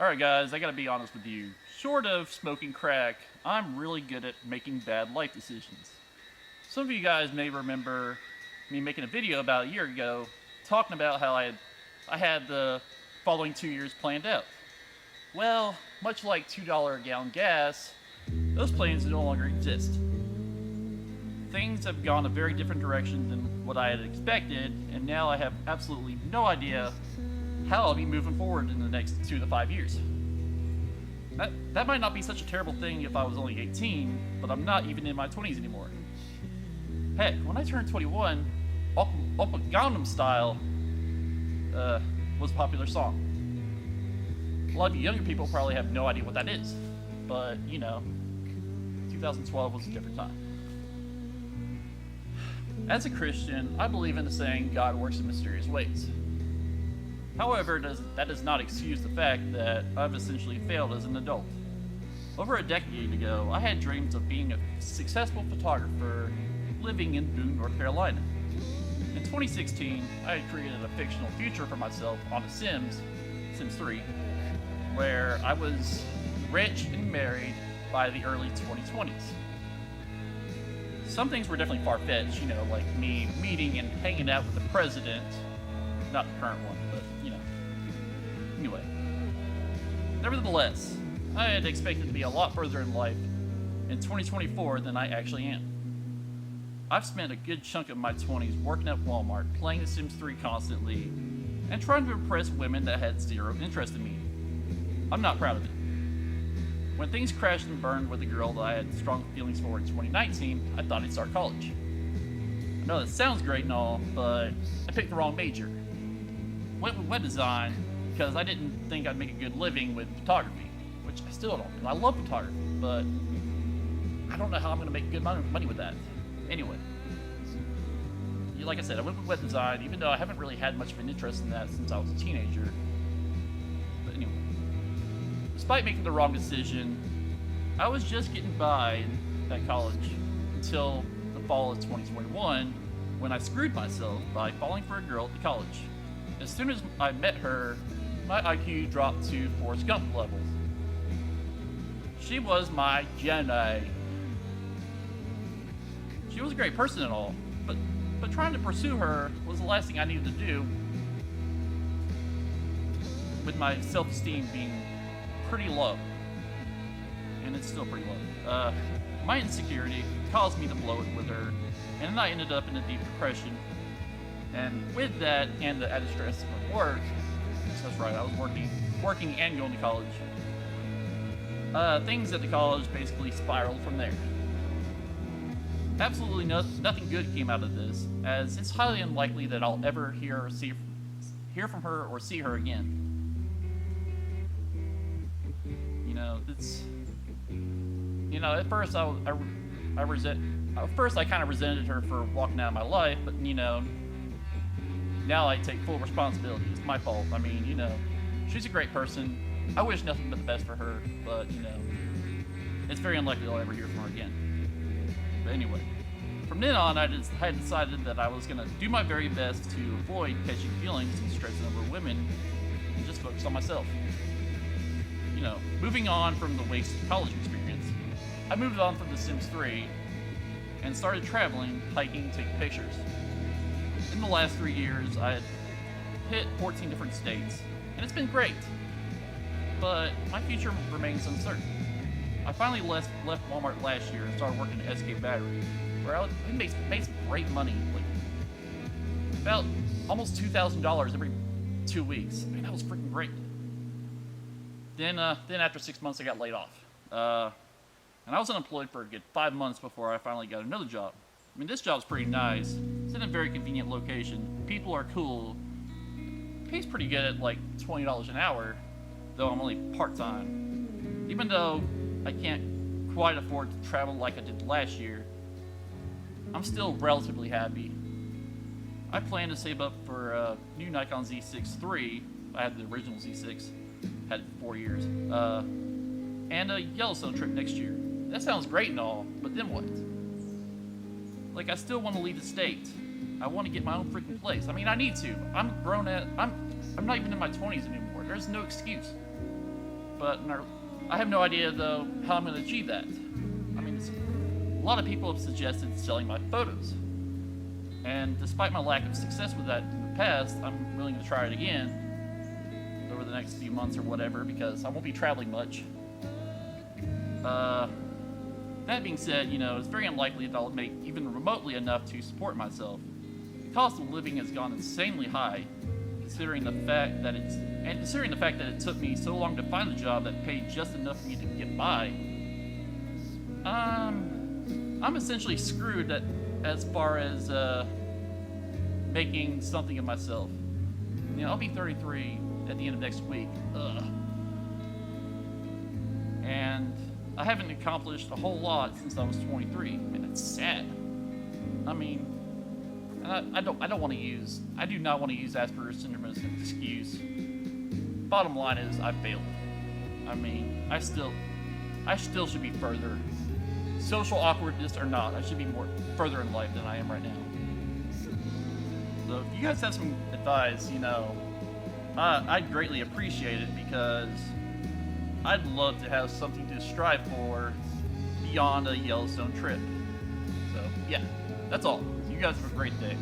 Alright, guys, I gotta be honest with you. Short of smoking crack, I'm really good at making bad life decisions. Some of you guys may remember me making a video about a year ago talking about how I had the following 2 years planned out. Well, much like $2 a gallon gas, those plans no longer exist. Things have gone a very different direction than what I had expected, and now I have absolutely no idea how I'll be moving forward in the next 2 to 5 years. That might not be such a terrible thing if I was only 18, but I'm not even in my 20s anymore. Heck, when I turned 21, Oppa Gangnam Style was a popular song. A lot of you younger people probably have no idea what that is, but 2012 was a different time. As a Christian, I believe in the saying, God works in mysterious ways. However, that does not excuse the fact that I've essentially failed as an adult. Over a decade ago, I had dreams of being a successful photographer living in Boone, North Carolina. In 2016, I had created a fictional future for myself on The Sims 3, where I was rich and married by the early 2020s. Some things were definitely far-fetched, like me meeting and hanging out with the president. Not the current one, but, Anyway. Nevertheless, I had expected to be a lot further in life in 2024 than I actually am. I've spent a good chunk of my 20s working at Walmart, playing The Sims 3 constantly, and trying to impress women that had zero interest in me. I'm not proud of it. When things crashed and burned with a girl that I had strong feelings for in 2019, I thought I'd start college. I know that sounds great and all, but I picked the wrong major. Went with web design because I didn't think I'd make a good living with photography, which I still don't, and I love photography, but I don't know how I'm going to make good money with that. Anyway, like I said, I went with web design, even though I haven't really had much of an interest in that since I was a teenager. But anyway, despite making the wrong decision, I was just getting by at college until the fall of 2021, when I screwed myself by falling for a girl at the college. As soon as I met her, my IQ dropped to Forrest Gump levels. She was my Jenny. She was a great person and all, but trying to pursue her was the last thing I needed to do, with my self-esteem being pretty low. And it's still pretty low. My insecurity caused me to blow it with her, and then I ended up in a deep depression. And with that, and the added stress of work, that's right, I was working and going to college. Things at the college basically spiraled from there. Absolutely nothing good came out of this, as it's highly unlikely that I'll ever hear from her or see her again. At first I kind of resented her for walking out of my life, but now I take full responsibility. It's my fault. She's a great person. I wish nothing but the best for her, but it's very unlikely I'll ever hear from her again. But anyway, from then on, I had decided that I was going to do my very best to avoid catching feelings and stressing over women and just focus on myself. Moving on from the wasted college experience, I moved on from The Sims 3 and started traveling, hiking, taking pictures. In the last 3 years, I had hit 14 different states, and it's been great. But my future remains uncertain. I finally left Walmart last year and started working at SK Battery, where I made some great money, like about almost $2,000 every 2 weeks. That was freaking great. Then after 6 months, I got laid off. And I was unemployed for a good 5 months before I finally got another job. This job's pretty nice. It's in a very convenient location. People are cool. Pays pretty good at like $20 an hour, though I'm only part-time. Even though I can't quite afford to travel like I did last year, I'm still relatively happy. I plan to save up for a new Nikon Z6 III. I had the original Z6, had it for 4 years, and a Yellowstone trip next year. That sounds great and all, but then what? I still want to leave the state. I want to get my own freaking place. I need to. I'm not even in my 20s anymore. There's no excuse. but I have no idea though how I'm going to achieve that. I mean, a lot of people have suggested selling my photos, and despite my lack of success with that in the past, I'm willing to try it again over the next few months or whatever, because I won't be traveling much. That being said, it's very unlikely that I'll make even remotely enough to support myself. The cost of living has gone insanely high, considering the fact that it took me so long to find a job that paid just enough for me to get by. I'm essentially screwed as far as making something of myself. I'll be 33 at the end of next week. And I haven't accomplished a whole lot since I was 23. Man, that's sad. I mean, I do not want to use Asperger's syndrome as an excuse. Bottom line is, I failed. I mean, I still should be further. Social awkwardness or not, I should be more further in life than I am right now. So if you guys have some advice, I'd greatly appreciate it, because I'd love to have something to strive for beyond a Yellowstone trip. So, yeah, that's all. You guys have a great day.